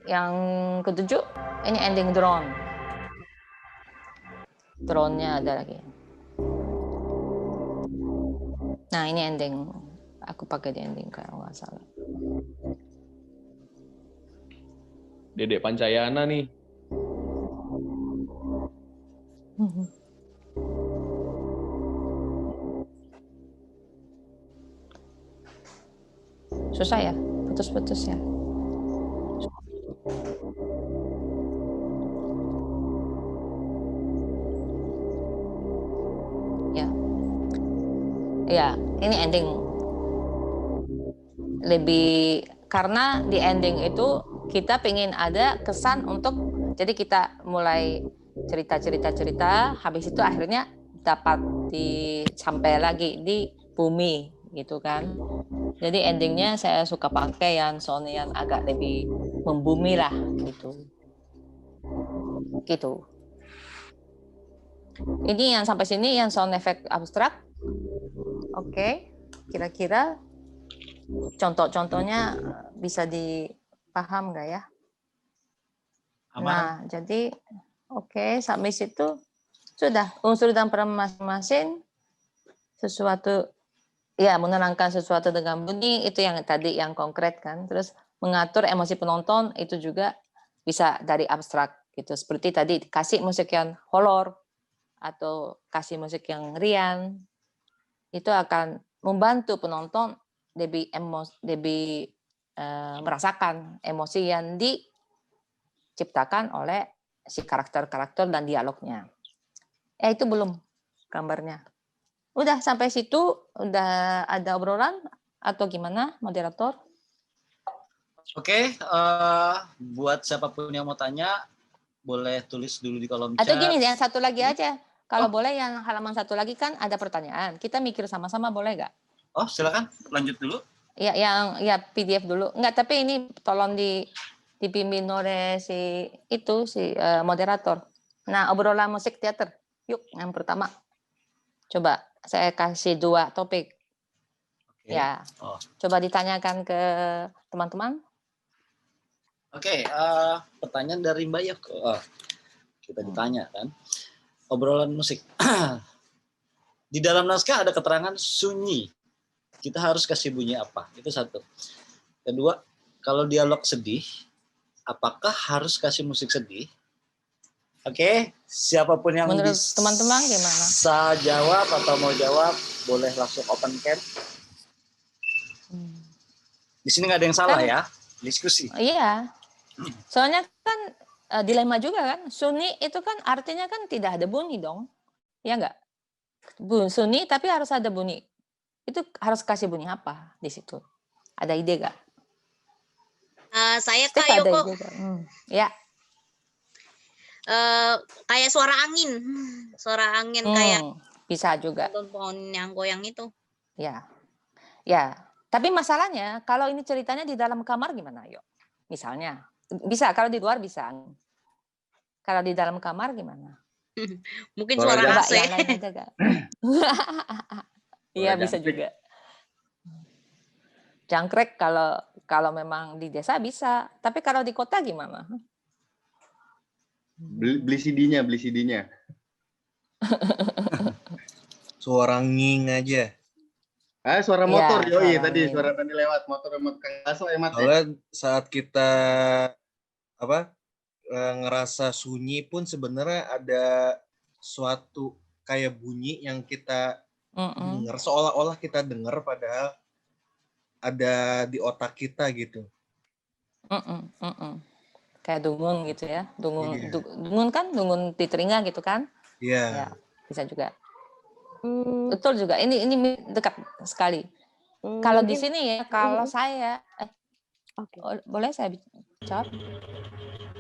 yang ketujuh, ini ending drone. Drone-nya ada lagi. Nah, ini ending. Aku pakai di ending kalau nggak salah. Dedek Pancayana nih. Susah ya, putus-putus ya. Ya, ini ending. Lebih karena di ending itu kita pengen ada kesan untuk, jadi kita mulai cerita, habis itu akhirnya dapat sampai lagi di bumi gitu kan. Jadi endingnya saya suka pakai yang sound yang agak lebih membumi lah gitu. Ini yang sampai sini yang sound effect abstrak. Oke, kira-kira contoh-contohnya bisa Paham nggak ya? Aman. Nah, jadi oke, submit itu sudah unsur dan peran masing-masing sesuatu ya menerangkan sesuatu dengan bunyi itu yang tadi yang konkret kan. Terus mengatur emosi penonton itu juga bisa dari abstrak gitu. Seperti tadi kasih musik yang horor atau kasih musik yang riang itu akan membantu penonton lebih merasakan emosi yang diciptakan oleh si karakter-karakter dan dialognya. Itu belum gambarnya. Udah sampai situ, udah ada obrolan atau gimana, moderator? Oke, buat siapapun yang mau tanya, boleh tulis dulu di kolom Atau chat. gini, yang satu lagi aja. Kalau boleh yang halaman satu lagi kan ada pertanyaan. Kita mikir sama-sama boleh nggak? Oh, silakan lanjut dulu. Ya, yang PDF dulu. Enggak, tapi ini tolong dipimpin oleh si moderator. Nah, obrolan musik teater. Yuk, yang pertama. Coba saya kasih 2 topik. Oke. Ya. Coba ditanyakan ke teman-teman. Oke, pertanyaan dari Mbak Yoko. Kita ditanya kan. Obrolan musik. Di dalam naskah ada keterangan sunyi. Kita harus kasih bunyi apa? Itu satu. Kedua, kalau dialog sedih, apakah harus kasih musik sedih? Oke, siapapun yang menurut teman-teman gimana? Bisa jawab atau mau jawab, boleh langsung open cam. Di sini nggak ada yang salah kan, ya, diskusi. Iya, soalnya kan dilema juga kan. Sunyi itu kan artinya kan tidak ada bunyi dong, ya nggak? Sunyi tapi harus ada bunyi. Itu harus kasih bunyi apa di situ? Ada ide nggak? Saya Steph Kak ada Yoko. ide nggak? Ya. Kayak suara angin kayak bisa juga. pohon yang goyang itu. Ya, ya. Tapi masalahnya kalau ini ceritanya di dalam kamar gimana, yuk? Misalnya, bisa kalau di luar bisa. Kalau di dalam kamar gimana? Mungkin suara AC. Yang lain aja gak? Iya bisa juga. Jangkrik kalau memang di desa bisa, tapi kalau di kota gimana? Beli CD-nya. Suara nging aja. Suara motor, ya, yoi tadi suara tadi lewat motor kaso emat. Soalnya saat kita ngerasa sunyi pun sebenarnya ada suatu kayak bunyi yang kita dengar seolah-olah kita dengar padahal ada di otak kita gitu. Kayak dungun gitu ya, dungun kan, dungun di telinga gitu kan? Iya. Ya, bisa juga. Betul juga. Ini dekat sekali. Kalau di sini ya, kalau saya, boleh saya bicara?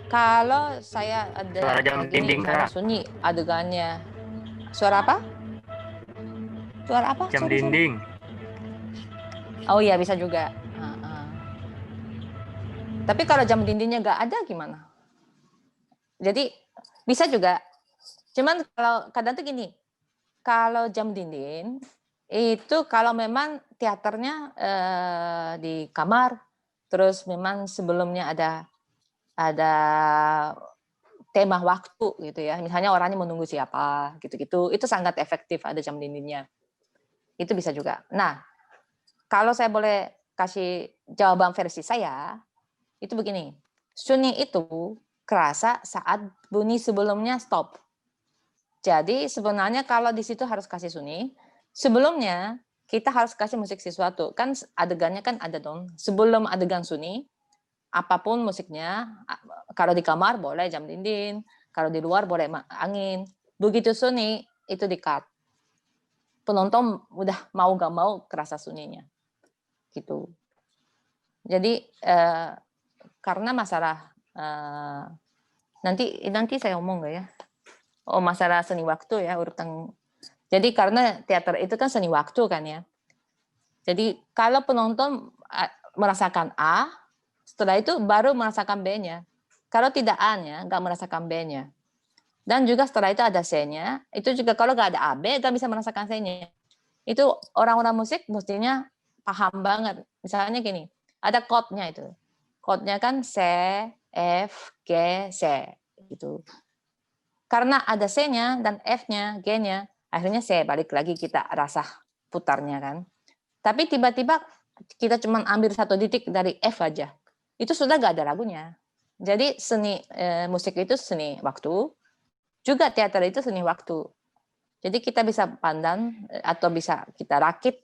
Kalau saya ada suara jam dinding sunyi adegannya, suara apa? Suara apa? Jam dinding. Oh iya bisa juga. Tapi kalau jam dindingnya nggak ada gimana? Jadi bisa juga. Cuman kalau kadang tuh gini, kalau jam dinding itu kalau memang teaternya di kamar, terus memang sebelumnya ada tema waktu gitu ya. Misalnya orangnya menunggu siapa gitu-gitu. Itu sangat efektif ada jam dindingnya. Itu bisa juga. Nah, kalau saya boleh kasih jawaban versi saya, itu begini, sunyi itu kerasa saat bunyi sebelumnya stop. Jadi sebenarnya kalau di situ harus kasih sunyi, sebelumnya kita harus kasih musik sesuatu. Kan adegannya kan ada dong. Sebelum adegan sunyi, apapun musiknya, kalau di kamar boleh jam dinding, kalau di luar boleh angin. Begitu sunyi, itu di-cut. Penonton udah mau gak mau kerasa sunyinya. Gitu. Jadi karena masalah nanti saya ngomong nggak ya? Oh masalah seni waktu ya urutan. Jadi karena teater itu kan seni waktu kan ya. Jadi kalau penonton merasakan A, setelah itu baru merasakan B-nya. Kalau tidak A-nya, nggak merasakan B-nya. Dan juga setelah itu ada C-nya. Itu juga kalau nggak ada A, B, nggak bisa merasakan C-nya. Itu orang-orang musik mestinya paham banget. Misalnya gini, ada chord-nya itu. chordnya kan C, F, G, C gitu. Karena ada C-nya dan F-nya, G-nya, akhirnya C balik lagi kita rasa putarnya kan. Tapi tiba-tiba kita cuma ambil 1 titik dari F aja, itu sudah gak ada lagunya. Jadi seni musik itu seni waktu, juga teater itu seni waktu. Jadi kita bisa pandang atau bisa kita rakit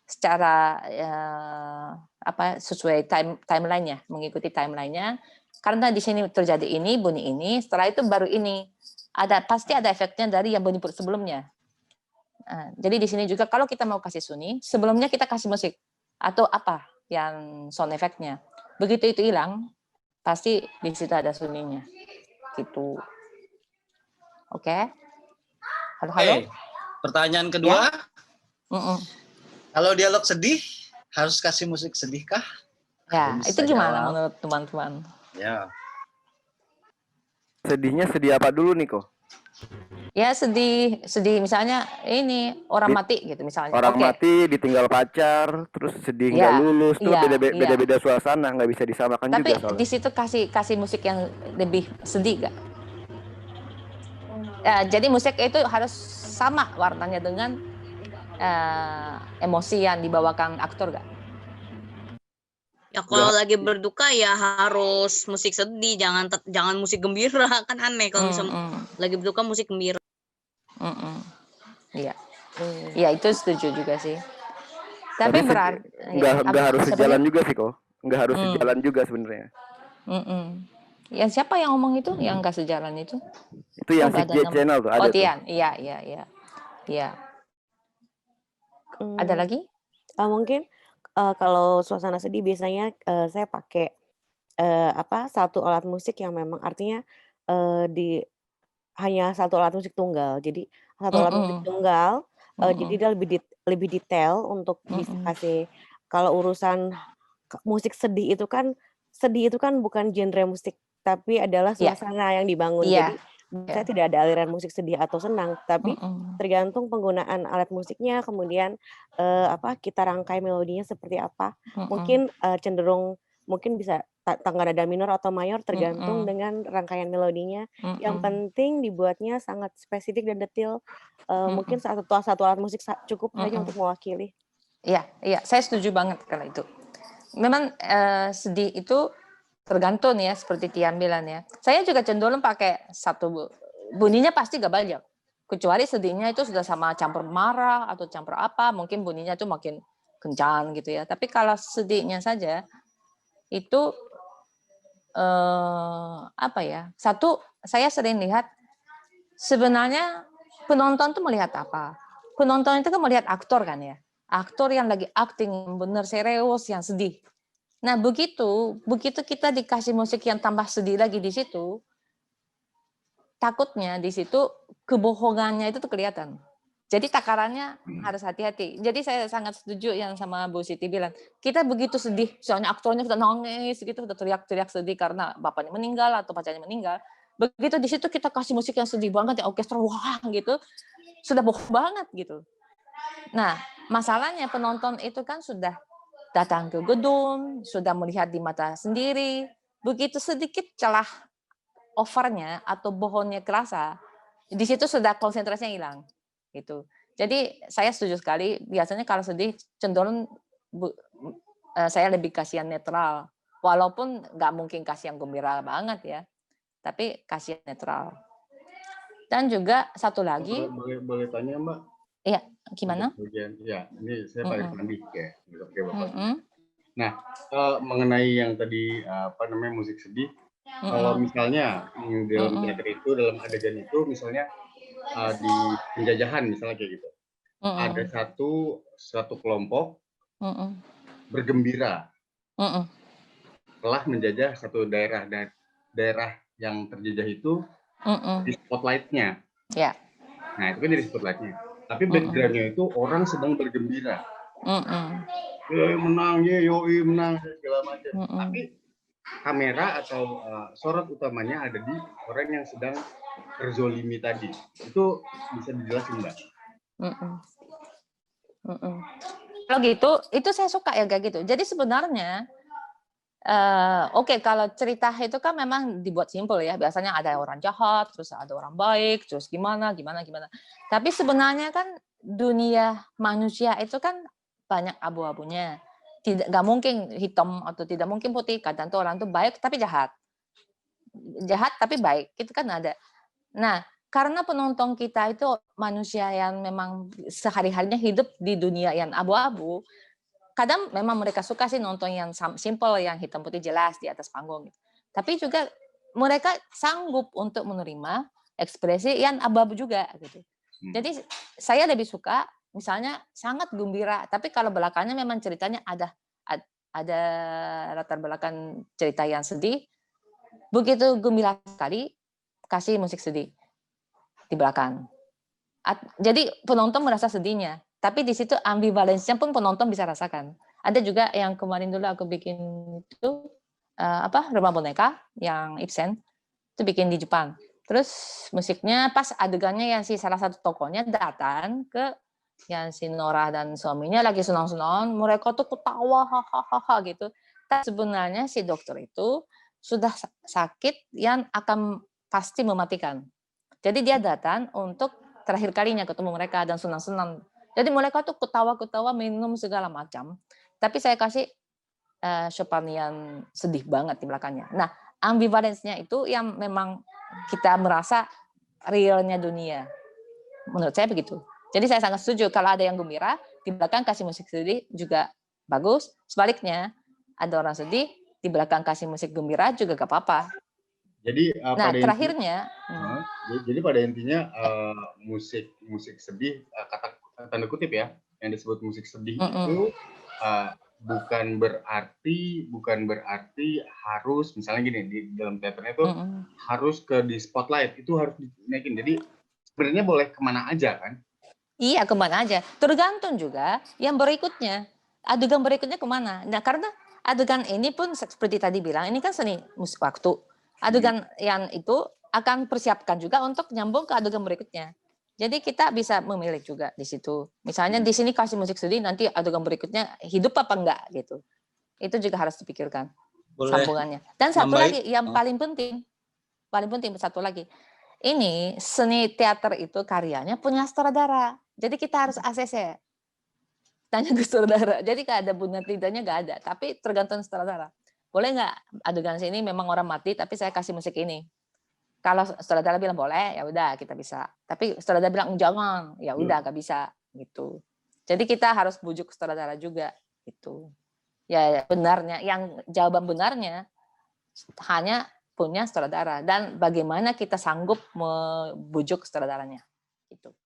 secara sesuai timeline-nya, mengikuti timeline-nya. Karena di sini terjadi ini, bunyi ini, setelah itu baru ini. Pasti ada efeknya dari yang bunyi sebelumnya. Nah, jadi di sini juga kalau kita mau kasih sunyi, sebelumnya kita kasih musik atau apa yang sound effect-nya. Begitu itu hilang, pasti di situ ada sunyinya. Gitu. Oke. Halo. Pertanyaan kedua. Ya? Kalau dialog sedih, harus kasih musik sedih kah? Ya, itu gimana menurut teman-teman? Ya. Sedihnya sedih apa dulu nih kok? Ya sedih misalnya ini orang mati gitu misalnya. Orang mati, ditinggal pacar, terus sedih nggak lulus, tuh beda-beda suasana, nggak bisa disamakan juga. Tapi di situ kasih musik yang lebih sedih gak? Jadi musik itu harus sama warnanya dengan emosi yang dibawakan aktor gak? Ya kalau lagi berduka ya harus musik sedih, jangan musik gembira, kan aneh kalau misalnya lagi berduka musik gembira. Iya. Iya itu setuju juga sih. Tapi berarti nggak harus sejalan juga sih kok. Nggak harus sejalan juga sebenarnya. Ya siapa yang ngomong itu yang nggak sejalan itu? Itu yang si J Channel tuh ada. Oh Tian, iya. Ada lagi? Mungkin kalau suasana sedih biasanya saya pakai satu alat musik yang memang artinya hanya satu alat musik tunggal. Jadi satu alat musik tunggal, jadi dia lebih detail untuk bisa kasih. Kalau urusan musik sedih itu kan bukan genre musik, tapi adalah suasana yang dibangun. Jadi saya tidak ada aliran musik sedih atau senang, tapi tergantung penggunaan alat musiknya, kemudian kita rangkai melodinya seperti apa. Mungkin cenderung bisa tangga nada minor atau mayor tergantung dengan rangkaian melodinya. Yang penting dibuatnya sangat spesifik dan detail. Mungkin satu alat musik cukup saja untuk mewakili. Iya, saya setuju banget kalau itu. Memang sedih itu tergantung ya, seperti Tian bilang ya. Saya juga cenderung pakai satu bunyinya pasti gak banyak. Kecuali sedihnya itu sudah sama campur marah atau campur apa, mungkin bunyinya itu makin kencang gitu ya. Tapi kalau sedihnya saja itu satu saya sering lihat sebenarnya penonton tuh melihat apa? Penonton itu kan melihat aktor kan ya. Aktor yang lagi acting benar serius, yang sedih. Nah, begitu kita dikasih musik yang tambah sedih lagi di situ, takutnya di situ kebohongannya itu tuh kelihatan. Jadi takarannya harus hati-hati. Jadi saya sangat setuju yang sama Bu Siti bilang, kita begitu sedih, soalnya aktornya sudah nangis gitu, sudah teriak-teriak sedih karena bapaknya meninggal atau pacarnya meninggal. Begitu di situ kita kasih musik yang sedih banget, ya orkestra wah gitu, sudah bohong banget gitu. Nah, masalahnya penonton itu kan sudah datang ke gedung, sudah melihat di mata sendiri, begitu sedikit celah overnya atau bohongnya kerasa, di situ sudah konsentrasinya hilang. Gitu. Jadi saya setuju sekali, biasanya kalau sedih cenderung saya lebih kasih yang netral, walaupun nggak mungkin kasih yang gembira banget ya, tapi kasih yang netral. Dan juga satu lagi. Boleh tanya Mbak? Iya, gimana? Ya, ini saya Pak Irfandi ya. Nah, mengenai yang tadi musik sedih, kalau misalnya dalam teater itu, dalam adegan itu, misalnya di penjajahan misalnya kayak gitu, ada satu kelompok bergembira telah menjajah satu daerah, dan daerah yang terjajah itu di spotlight-nya. Nah, itu kan jadi spotlight-nya. Tapi background-nya itu orang sedang bergembira. Menang, yoi menang, segala macam. Tapi kamera atau sorot utamanya ada di orang yang sedang terzolimi tadi. Itu bisa dijelasin, Mbak? Kalau gitu, itu saya suka ya kayak gitu. Jadi sebenarnya Oke, kalau cerita itu kan memang dibuat simpel ya. Biasanya ada orang jahat, terus ada orang baik, terus gimana. Tapi sebenarnya kan dunia manusia itu kan banyak abu-abunya. Nggak mungkin hitam atau tidak mungkin putih. Kadang tuh orang tuh baik tapi jahat. Jahat tapi baik. Itu kan ada. Nah, karena penonton kita itu manusia yang memang sehari-harinya hidup di dunia yang abu-abu, kadang memang mereka suka sih nonton yang simple, yang hitam putih jelas di atas panggung. Tapi juga mereka sanggup untuk menerima ekspresi yang abu-abu juga gitu. Jadi saya lebih suka misalnya sangat gembira, tapi kalau belakangnya memang ceritanya ada latar belakang cerita yang sedih. Begitu gembira sekali, kasih musik sedih di belakang. Jadi penonton merasa sedihnya. Tapi di situ ambivalensinya pun penonton bisa rasakan. Ada juga yang kemarin dulu aku bikin itu Rumah Boneka yang Ibsen itu bikin di Jepang. Terus musiknya pas adegannya yang si salah satu tokohnya datang ke yang si Nora dan suaminya lagi senang-senang, mereka tuh ketawa hahaha gitu. Tapi sebenarnya si dokter itu sudah sakit yang akan pasti mematikan. Jadi dia datang untuk terakhir kalinya ketemu mereka dan senang-senang. Jadi mereka tuh ketawa-ketawa, minum segala macam. Tapi saya kasih Chopin yang sedih banget di belakangnya. Nah, ambivalensinya itu yang memang kita merasa realnya dunia. Menurut saya begitu. Jadi saya sangat setuju kalau ada yang gembira, di belakang kasih musik sedih juga bagus. Sebaliknya, ada orang sedih, di belakang kasih musik gembira juga gak apa-apa. Jadi nah, terakhirnya, jadi pada intinya musik sedih, kata tanda kutip ya, yang disebut musik sedih itu bukan berarti harus misalnya gini di dalam teaternya itu harus di spotlight, itu harus dinaikin. Jadi sebenarnya boleh kemana aja kan? Iya, kemana aja. Tergantung juga yang berikutnya, adegan berikutnya kemana. Nah, karena adegan ini pun seperti tadi bilang, ini kan seni musik waktu. Adegan yang itu akan persiapkan juga untuk nyambung ke adegan berikutnya. Jadi kita bisa memilih juga di situ. Misalnya di sini kasih musik sedih, nanti adegan berikutnya hidup apa enggak gitu. Itu juga harus dipikirkan sambungannya. Dan satu lagi yang paling penting satu lagi. Ini seni teater itu karyanya punya sutradara. Jadi kita harus ACC. Tanya ke sutradara. Jadi kalau ada benar tidaknya nggak ada. Tapi tergantung sutradara. Boleh nggak adegan sini memang orang mati, tapi saya kasih musik ini. Kalau sutradara bilang boleh, ya udah kita bisa. Tapi sutradara bilang jangan, ya udah nggak bisa gitu. Jadi kita harus bujuk sutradara juga gitu. Ya benarnya, yang jawaban benarnya hanya punya sutradara dan bagaimana kita sanggup membujuk sutradaranya gitu.